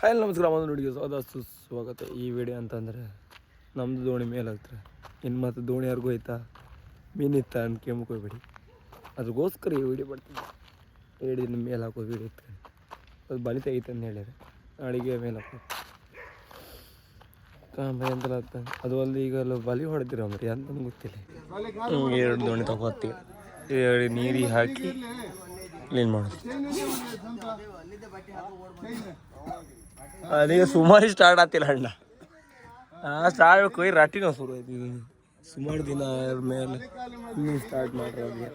Hi ನಮಸ್ಕಾರ ನೋಡಿಗೆ ಸ್ವಾಗತ. ಈ ವಿಡಿಯೋ ಅಂತಂದರೆ ನಮ್ಮದು ದೋಣಿ ಮೇಲೆ ಆಗ್ತಾರೆ. ಇನ್ನು ಮತ್ತು ದೋಣಿ ಯಾರಿಗೂ ಹೋಯ್ತಾ ಮೀನಿತ್ತ ಅಂತ ಕೆಮ್ಮಕ್ಕೆ ಹೋಗ್ಬೇಡಿ. ಅದ್ರಗೋಸ್ಕರ ಈ ವಿಡಿಯೋ ಬರ್ತೀನಿ. 2 ದಿನ ಮೇಲೆ ಹಾಕೋ ವಿಡಿಯೋ ಇತ್ತು. ಅದು ಬಲಿ ತೆಗಿತು ಅಂತ ಹೇಳ್ಯಾರ. ನಾಳೆಗೆ ಮೇಲೆ ಹಾಕೋ ಎಂತೆಲ್ಲ ಆಗ್ತಾನೆ. ಅದು ಅಲ್ಲಿ ಈಗ ಬಲಿ ಹೊಡೆದಿರೋ ಅಂದ್ರಿ ಅಂತಂದು ಗೊತ್ತಿಲ್ಲ. 2 ದೋಣಿ ತಗೋತೀವಿ, 2 ನೀರಿಗೆ ಹಾಕಿ ಕ್ಲೀನ್ ಮಾಡೋದು. ಅದೀಗ ಸುಮಾರು ಸ್ಟಾರ್ಟ್ ಆಗ್ತಿಲ್ಲ ಅಣ್ಣ. ಸ್ಟಾರ್ಟ್ ಕೊಯ್ ರಾಟಿನ ಶುರು ಆಯ್ತು. ಸುಮಾರು ದಿನ ಮೇಲೆ ಇನ್ನೂ ಸ್ಟಾರ್ಟ್ ಮಾಡಿರೋದು.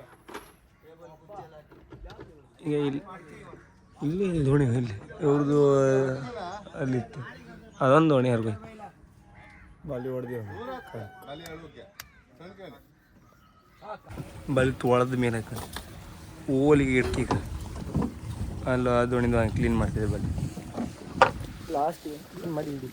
ಈಗ ಇಲ್ಲಿ ದೋಣಿ ಇಲ್ಲಿ ಇವ್ರದ್ದು ಅಲ್ಲಿತ್ತು. ಅದೊಂದು ದೋಣಿ ಯಾರಿಗೂ ಬಲಿ ಹೊಡೆದಿ ಬಲಿ ತೊಳೆದ ಮೇಲೆ ಹಾಕಿ ಓಲಿಗೆ ಇಡ್ತೀಗ ಅಲ್ಲ ಆ ದೋಣಿಂದ ಕ್ಲೀನ್ ಮಾಡ್ತಿದ್ದೆ. ಬಲಿ ಲಾಸ್ಟಿಗೆ ಕ್ಲೀನ್ ಮಾಡಿ ಇಡಿ.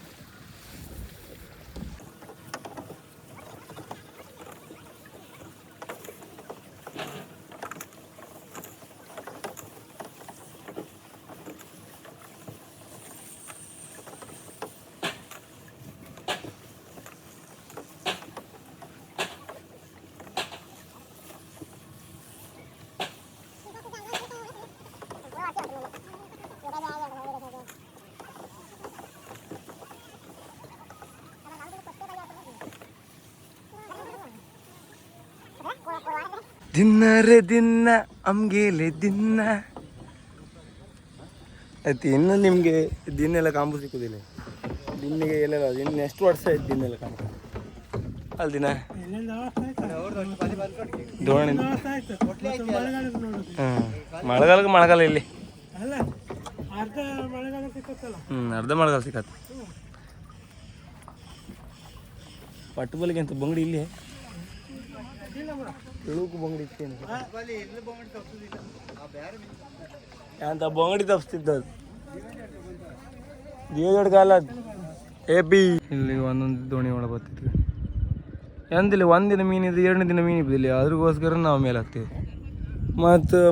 ದಿನರೆ ದಿನ ಅಮ್ಗೆಲೆ ದಿನ ಆಯ್ತು. ಇನ್ನು ನಿಮಗೆ ದಿನೆಲ್ಲ ಕಾಂಬು ಸಿಕ್ಕುದಿಲ್ಲ. ದಿನಿಗೆ ಎಲ್ಲೆಲ್ಲ ಇನ್ನು ಎಷ್ಟು ವರ್ಷ ಆಯ್ತು ದಿನೆಲ್ಲ ಕಾಂಬು ಅಲ್ಲಿ ದಿನ ದೋಣಿ. ಮಳೆಗಾಲ ಇಲ್ಲಿ ಅರ್ಧ ಮಳೆಗಾಲ ಸಿಕ್ಕತ್ತು. ಪಟ್ಟು ಬಲಿಗೆ ಅಂತ ಬಂಗಡಿ ಇಲ್ಲಿ ಇಳುಕು ಬಂಗಡಿ ಅಂತ ಬಂಗಡಿ ತಪ್ಪಿಸ್ತಿದ್ದ ದೇವದೊಡ್ಡ ಕಾಲ ಬಿ. ಇಲ್ಲಿ ಒಂದೊಂದು ದೋಣಿ ಒಳಗೆ ಬರ್ತಿದ್ವಿ. ಎಂದಿಲ್ಲ ಒಂದಿನ ಮೀನಿದ್ದು 2 ದಿನ ಮೀನು ಇದ್ದಿಲ್ಲ. ಅದ್ರಗೋಸ್ಕರ ನಾವು ಮೇಲೆ ಹಾಕ್ತೀವಿ.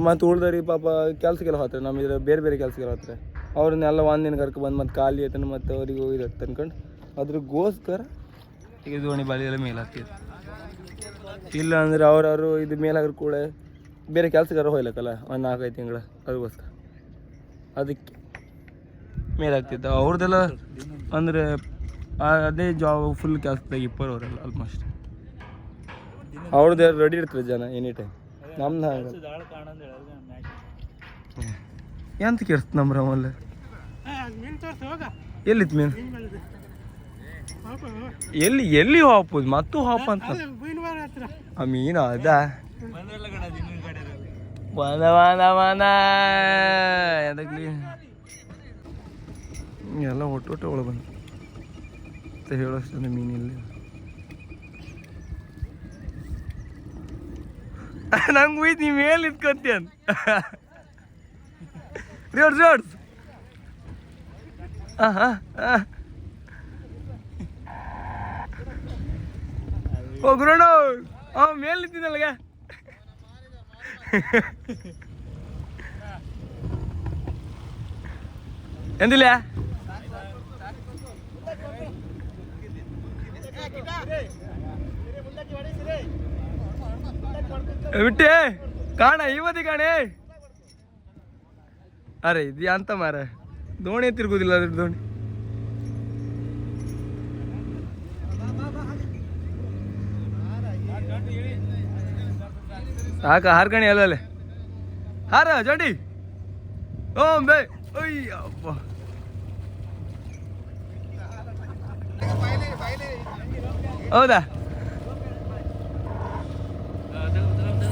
ಮತ್ತು ಉಳ್ದರಿ ಪಾಪ ಕೆಲ್ಸಕ್ಕೆಲ್ಲ ಹೋಗ್ತಾರೆ. ನಮಗೆ ಬೇರೆ ಬೇರೆ ಕೆಲ್ಸಕ್ಕೆಲ್ಲ ಹೋಗ್ತಾರೆ. ಅವ್ರನ್ನೆಲ್ಲ ಒಂದಿನ ಕರ್ಕೊ ಬಂದು ಮತ್ತು ಖಾಲಿ ಆಯ್ತಾನೆ ಮತ್ತು ಅವ್ರಿಗೆ ಹೋಗಿದ್ದು ಅನ್ಕೊಂಡು ಅದ್ರಗೋಸ್ಕರ ಈಗ ದೋಣಿ ಬಾಲಿಯೆಲ್ಲ ಮೇಲೆ ಹಾಕ್ತೀವಿ. ಇಲ್ಲ ಅಂದರೆ ಅವ್ರವರು ಇದು ಮೇಲಾಗ್ರ ಕೂಡ ಬೇರೆ ಕೆಲ್ಸಗಾರ ಹೋಗ್ಲಕ್ಕಲ್ಲ ಒಂದು 4-5 ತಿಂಗಳು. ಅದಕ್ಕೋಸ್ಕರ ಅದಕ್ಕೆ ಮೇಲಾಗ್ತಿದ್ದ ಅವ್ರದ್ದೆಲ್ಲ ಅಂದರೆ ಅದೇ ಜಾಬ್ ಫುಲ್ ಕೆಲಸದಾಗ ಇಪ್ಪರು ಅವರೆಲ್ಲ ಆಲ್ಮೋಸ್ಟ್. ಅವ್ರದ್ದು ರೆಡಿ ಇರ್ತಾರೆ ಜನ ಎನಿ ಟೈಮ್. ನಮ್ದು ಹಾಗೆ ಎಂತ ಕೇಳ್ತ ನಮ್ಮ ರಾಮಲ್ಲ ಎಲ್ಲಿತ್ತು ಮೀನು ಎಲ್ಲಿ ಹಾಪುದು ಮತ್ತು ಹಾಪ ಅಂತ ಆ ಮೀನು ಅದ ಎದಕ್ಲಿ ಎಲ್ಲ ಒಟ್ಟು ಒಳಗೆ ಬಂದು ಅಂತ ಹೇಳೋಷ್ಟು ಮೀನಿಲ್ಲ. ನಂಗೆ ಹೋಯ್ತು ನೀ ಮೇಲೆ ಇತ್ಕೊಂತೀಯ ಜೋಡ್ಸ್. ಹೋಗ್ರೋಣ ಮೇಲೆ ನಿಂತಿದ್ದಲ್ಗ ಎಂದಿಲ್ಲ ಬಿಟ್ಟೆ ಕಾಣ ಇವತ್ತಿ ಕಾಣೆ. ಅರೆ ಇದು ಅಂತ ಮಾರ ದೋಣಿ ತಿರ್ಗುದಿಲ್ಲ ಅದ್ರ ದೋಣಿ. ಸಾಕ ಹಾರ್ಕಣಿ ಅಲ್ಲೇ ಹಾರ ಜಂಡಿ. ಓಂ ಬೇ ಅಯ್ಯಪ್ಪ ಹೌದಾ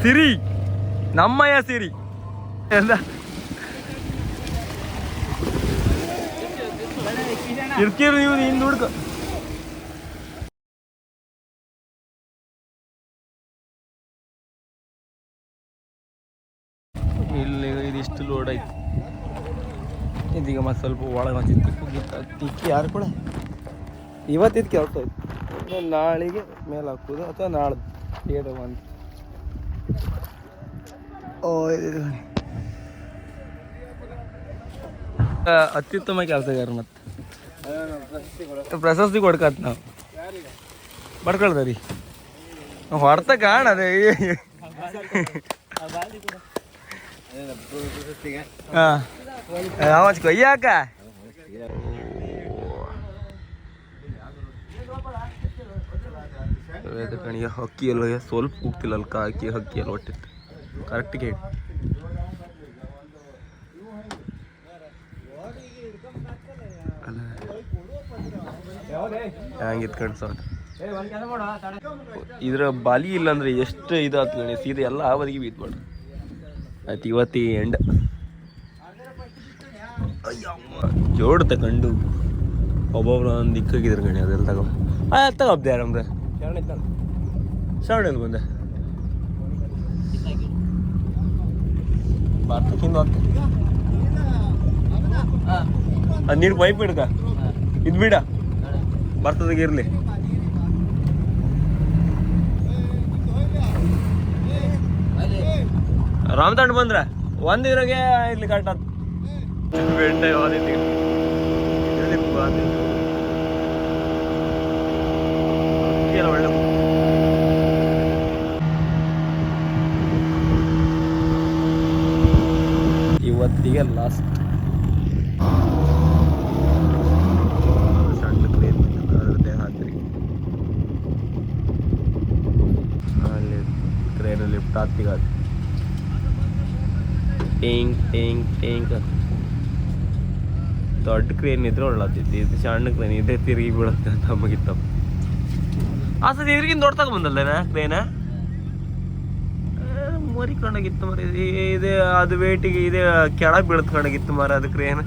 ಸಿರಿ ನಮ್ಮಯ್ಯ ಸಿರಿ ಎಂದ ಇರ್ತೀರಿ ನೀವು ಹಿಂದೆ ಹುಡ್ಕ. ಇಲ್ಲಿ ಇದಿಷ್ಟು ಲೋಡ್ ಆಯ್ತು. ಇದೀಗ ಮತ್ತೆ ಸ್ವಲ್ಪ ಒಳಗೆ ತಿಕ್ಕಿ ಯಾರು ಕೂಡ ಇವತ್ತಿದ್ದು ಕೆಲಸ ಆಯ್ತು. ನಾಳೆಗೆ ಮೇಲೆ ಹಾಕೋದು ಅಥವಾ ನಾಳ್ದು ಏದೋ ಒಂದು ಅತ್ಯುತ್ತಮ ಕೆಲಸಗಾರ ಮತ್ತೆ ಪ್ರಶಸ್ತಿ ಕೊಡ್ಕತ್ ನಾವು ಬಡ್ಕೊಳ್ತಾರಿ ಹೊಡ್ತ ಕಾಣದೆ ಹಾಂ ಕೊಯ್ಯಾಕ ಕಣಿಯ ಹಕ್ಕಿ ಎಲ್ಲ ಸ್ವಲ್ಪ ಹೋಗ್ತಿಲ್ಲ ಅಲ್ಕ ಹಾಕಿ ಹಕ್ಕಿ ಎಲ್ಲ ಒಟ್ಟಿತ್ತು ಕರೆಕ್ಟ್ ಕೇಳಿ ಹಂಗಿತ್ ಕಣ್ಸೋದು ಇದ್ರ ಬಾಲಿ ಇಲ್ಲ ಅಂದ್ರೆ ಎಷ್ಟು ಇದಾತ್ ಗಣಿ ಸೀದಾ ಎಲ್ಲ ಆವದಿಗೆ ಬೀತ್ ಮಾಡ್ರಿ ಆಯ್ತು ಇವತ್ತಿ ಎಂಡ್ ಜೋಡ್ ತಗೊಂಡು ಒಬ್ಬೊಬ್ರು ಒಂದು ದಿಕ್ಕಾಗಿದ್ರು ಗಣಿ ಅದೆಲ್ಲ ತಗೊಬ್ದೆ ನಮ್ದು ಶ್ರಾವಣ ಬಂದೆ ಬರ್ತಕ್ಕಿಂತ ಅದು ನೀನು ಪೈಪ್ ಹಿಡ್ಕ ಇದು ಬಿಡ ಬರ್ತದಾಗ ಇರ್ಲಿ ರಾಮತಂಡ್ ಬಂದ್ರ ಒಂದಿದ್ರಾಗೆ ಇಲ್ಲಿ ಕಟ್ಟ ಬೆಂಡೆ ಒಳ್ಳೆ ಇವತ್ತಿಗೆ ಲಾಸ್ಟ್ ಸಣ್ಣ ಕ್ರೇನ್ ಅದರದ್ದೇ ಹಾತ್ರಿ ಅಲ್ಲಿ ಕ್ರೇನ್ ಲಿಫ್ಟ್ ಹತ್ತಿಗ ಟೇಂಗ್ ಟೇಂಗ್ ಟೇಂಗ್ ದೊಡ್ಡ ಕ್ರೇನ್ ಇದ್ರೆ ಒಳ್ಳತ್ತಿತ್ತು ಇದು ಸಣ್ಣ ಕ್ರೇನ್ ಇದೇ ತಿರುಗಿ ಬೀಳುತ್ತೆ ಅಂತ ನಮಗಿತ್ತಪ್ಪ ಆ ಸತಿ ಇದ್ರಿಗಿಂತ ದೊಡ್ಡ ತಗೊಂಡ್ ಬಂದಲ್ಲೇನ ಕ್ರೇನ ಮರಿಕೊಂಡಾಗಿತ್ತು ಮರ ಇದೆ ಅದು ವೇಟಿಗೆ ಇದೆ ಕೆಳಗೆ ಬೀಳ್ತ್ಕೊಂಡಾಗಿತ್ತು ಮರ ಅದು ಕ್ರೇನ್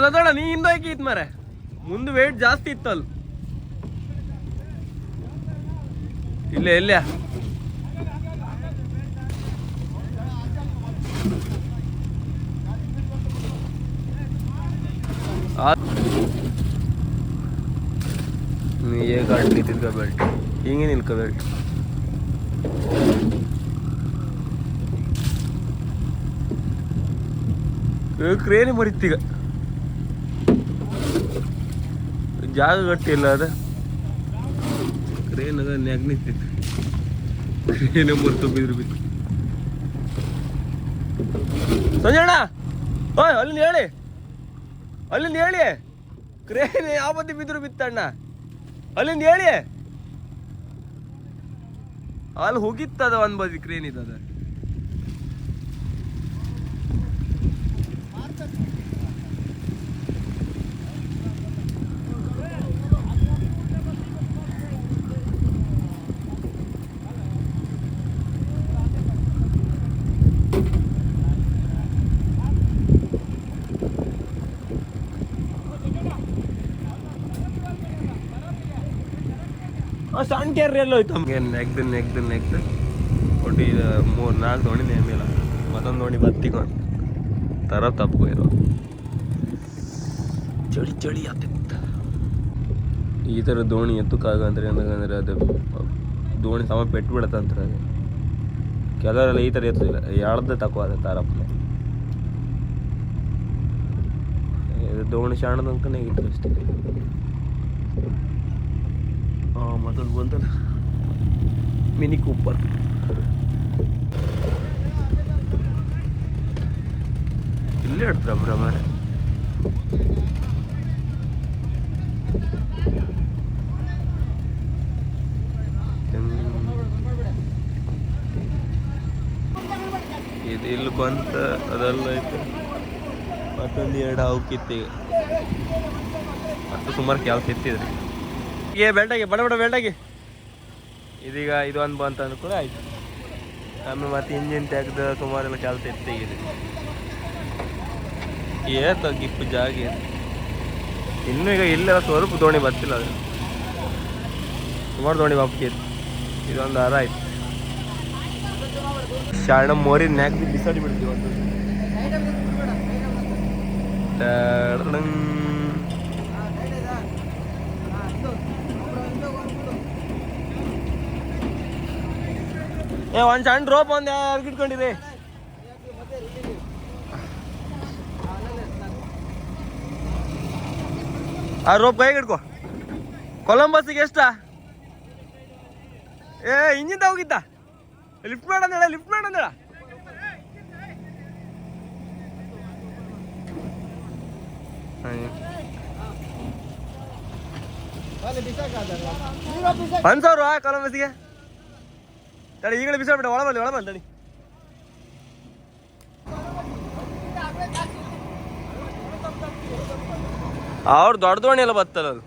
ಸದಳ ನೀ ಹಿಂದ ಹಾಕಿತ್ ಮರ ಮುಂದೆ ವೇಟ್ ಜಾಸ್ತಿ ಇತ್ತಲ್ ಇಲ್ಲೇ ಇಲ್ಲ ये काट ली थी इसका बेल्ट ಹಿಂಗೆ ನಿಲ್ಕ ಬೆಲ್ಟ್ ಕ್ರೇನಿ ಮರಿತ್ತೀಗ ಜಾಗ ಗಟ್ಟಿಲ್ಲ ಅದ ಕ್ರೇನ್ ಅದ ನೆಗ್ ನಿಂತಿತ್ತು ಕ್ರೇನ ಮರ್ತು ಬಿದ್ರು ಬಿತ್ತು ಸಂಜಣ್ಣ ಓಯ್ ಅಲ್ಲಿಂದ ಹೇಳಿ ಕ್ರೇನ್ ಯಾವ ಬದಿ ಬಿದ್ರು ಬಿತ್ತಣ್ಣ ಅಲ್ಲಿಂದ ಹೇಳಿ ಅಲ್ಲಿ ಹೋಗಿತ್ತದ ಒಂದ್ ಬದಿ ಕ್ರೇನ್ ಇದ್ದದ ಸಣ್ಣ ಕ್ಯಾರಿ ಎಲ್ಲ ಹೋಯ್ತು ನಮ್ಗೆ ನೆಗ್ದು ಒಟ್ಟು 3-4 ದೋಣಿ ನೇಮಿಲ್ಲ ಮತ್ತೊಂದು ದೋಣಿ ಬತ್ತಿಕೊಂಡು ತರ ತಪ್ಪು ಇರೋ ಚಳಿ ಆತಿತ್ತು ಈ ಥರ ದೋಣಿ ಎತ್ತಕ್ಕಾಗಂದ್ರೆ ಏನಂದ್ರೆ ಅದು ದೋಣಿ ಸಮ ಪೆಟ್ಟು ಬಿಡತ್ತಂತಾರೆ ಅದು ಕೆಲವರೆಲ್ಲ ಈ ಥರ ಎತ್ತದಿಲ್ಲ ಎಳ್ದು ತಕೋ ಅದ ತಾರಪ್ಪನೆ ದೋಣಿ ಶಾಣದ ಅಂಕನೇ ಇತ್ತು ಅಷ್ಟೇ ಮತ್ತೊಂದು ಬಂತಲ್ಲ ಮಿನಿ ಕೂಪರ್ ಇಲ್ಲೇ ಇಡ್ತಾರೆ ಬ್ರಹ್ಮರ ಇದು ಇಲ್ಲಿ ಬಂತ ಅದೆಲ್ಲ ಐತೆ ಮತ್ತೊಂದು 2 ಹಾವು ಕಿತ್ತೀಗ ಮತ್ತು ಸುಮಾರು ಕೆಲಸ ಎತ್ತಿದ್ರಿ ಬೆಲ್ಟಾಗಿ ಬಡ ಬೆಲ್ಟಾಗಿ ಇದೀಗ ಇದೊಂದು ಬಂತ ಅನ್ಕೂಲ ಆಯ್ತು ಆಮೇಲೆ ಮತ್ತೆ ಇಂಜಿನ್ ತೆಗ್ದು ಸುಮಾರೆಲ್ಲ ಕೆಲಸ ಎತ್ತಿಗಿದೆ ಏತ ಗಿಪ್ಪು ಜಾಗಿ ಇನ್ನೂ ಈಗ ಇಲ್ಲೆಲ್ಲ ಸ್ವಲ್ಪ ದೋಣಿ ಬರ್ತಿಲ್ಲ ಅದು ಸುಮಾರು ದೋಣಿ ಬಾಪ್ಕಿತ್ತು ಇದೊಂದು ಆರ ಆಯ್ತು ಶಾಣ ಮೋರಿ ನ್ಯಾಕ್ ಬಿಸಾಡಿ ಬಿಡ್ತೀವಿ ಒಂದು ಏ ಒಂದು ಸಣ್ಣ ರೋಪ್ ಒಂದು ಯಾರು ಇಟ್ಕೊಂಡಿರಿ. ಆ ರೋಪ್ ಕೈಗೆ ಇಟ್ಕೋ. ಕೊಲಂಬಸ್ಸಿಗೆ ಎಷ್ಟ? ಏ ಇಂಜಿನ್ ಹೋಗಿದ್ದ. ಲಿಫ್ಟ್ ಮಾಡಂದೇಳ, ಲಿಫ್ಟ್ ಮಾಡಂದೇಳ. $1,000 ಕೊಲಂಬಸ್ಸಿಗೆ. ತಡಿ ಈಗಲೇ ಬಿಸಾಡ್ಬಿಡ. ಒಳ ಬಂದು ತಡಿ. ಅವ್ರು ದೊಡ್ಡ ದೋಣಿ ಎಲ್ಲ ಬರ್ತಲ್ಲ ಅದು.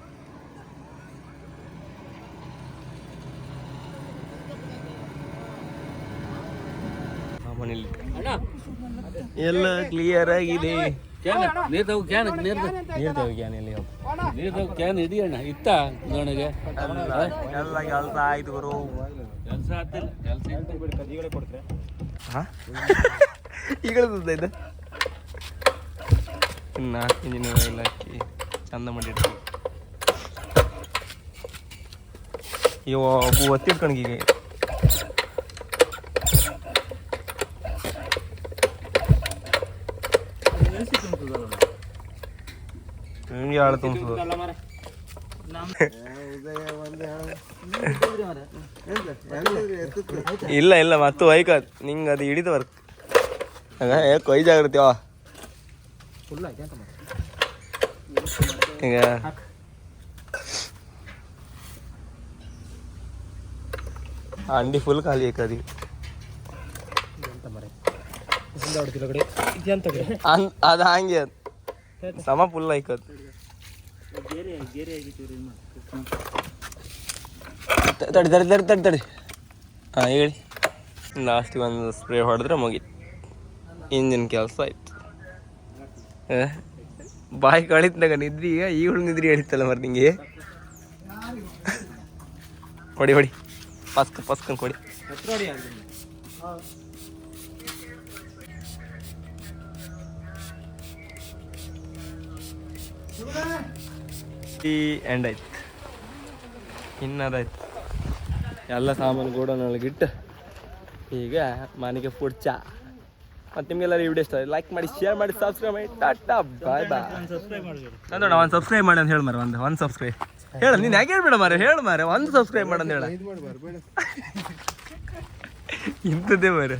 ಎಲ್ಲ ಕ್ಲಿಯರ್ ಆಗಿದೆ. ಎಲ್ಲ ಕೆಲಸ ಆಯ್ತು ಗುರು. ಈಗಳಿದ್ದ ಇನ್ನ ಇಂಜಿನ್ ಎಲ್ಲ ಹಾಕಿ ಚಂದ ಮಾಡಿರ್ತೀವಿ. ಇವ ಒತ್ತಿಟ್ಕಣಿಗೆ ಹಿಂಗೆ ಆಳ ತುಂಬಿಸೋದು. ಇಲ್ಲ ಮತ್ತು ವೈಕತ್ ನಿಂಗೆ ಅದು ಹಿಡಿದು ವರ್ಕ್ ಕೈ ಜಾಗ್ರತೆ ಈಗ ಅಂಡಿ ಫುಲ್ ಖಾಲಿ ಐಕದಿ. ಅದು ಹಂಗೆ ಸಮ ಫುಲ್ ಐಕತ್. ತಡಿ ಹಾಂ ಹೇಳಿ. ಲಾಸ್ಟಿಗೆ ಒಂದು ಸ್ಪ್ರೇ ಹೊಡೆದ್ರೆ ಮುಗೀತು, ಇಂಜಿನ್ ಕೆಲಸ ಆಯ್ತು. ಬಾಯಿ ಕಳಿತ್ನಾಗ ನಿದ್ರಿ. ಈಗಳು ನಿದ್ರಿ ಹೇಳಿತ್ತಲ್ಲ ಮರ ನಿಂಗೆ. ಹೊಡಿ ಪಸ್ಕನ್ ಕೊಡಿ. ಎಂಡ್ ಆಯ್ತು. ಇನ್ನದಾಯ್ತು ಎಲ್ಲ ಸಾಮಾನು ಗೋಡನೊಳಗಿಟ್ಟು ಈಗ ಮನೆಗೆ ಫುಡ್ ಚಾ. ಮತ್ತು ನಿಮಗೆಲ್ಲರೂ ವಿಡಿಯೋ ಇಷ್ಟ ಲೈಕ್ ಮಾಡಿ, ಶೇರ್ ಮಾಡಿ, ಸಬ್ಸ್ಕ್ರೈಬ್ ಮಾಡಿ. ಟಾಟಾ ಬಾಯ್ ಬಾಯ್. ನೋಡ ಒಂದು ಸಬ್ಸ್ಕ್ರೈಬ್ ಮಾಡಿ ಅಂತ ಹೇಳಿ ಮಾರ. ಒಂದು ಸಬ್ಸ್ಕ್ರೈಬ್ ಹೇಳ. ನೀನು ಯಾಕೆ ಹೇಳ್ಬೇಡ ಮಾರ, ಹೇಳು ಮಾರ. ಒಂದು ಸಬ್ಸ್ಕ್ರೈಬ್ ಮಾಡಂತ ಹೇಳ. ಇಂಥದ್ದೇ ಮಾರ.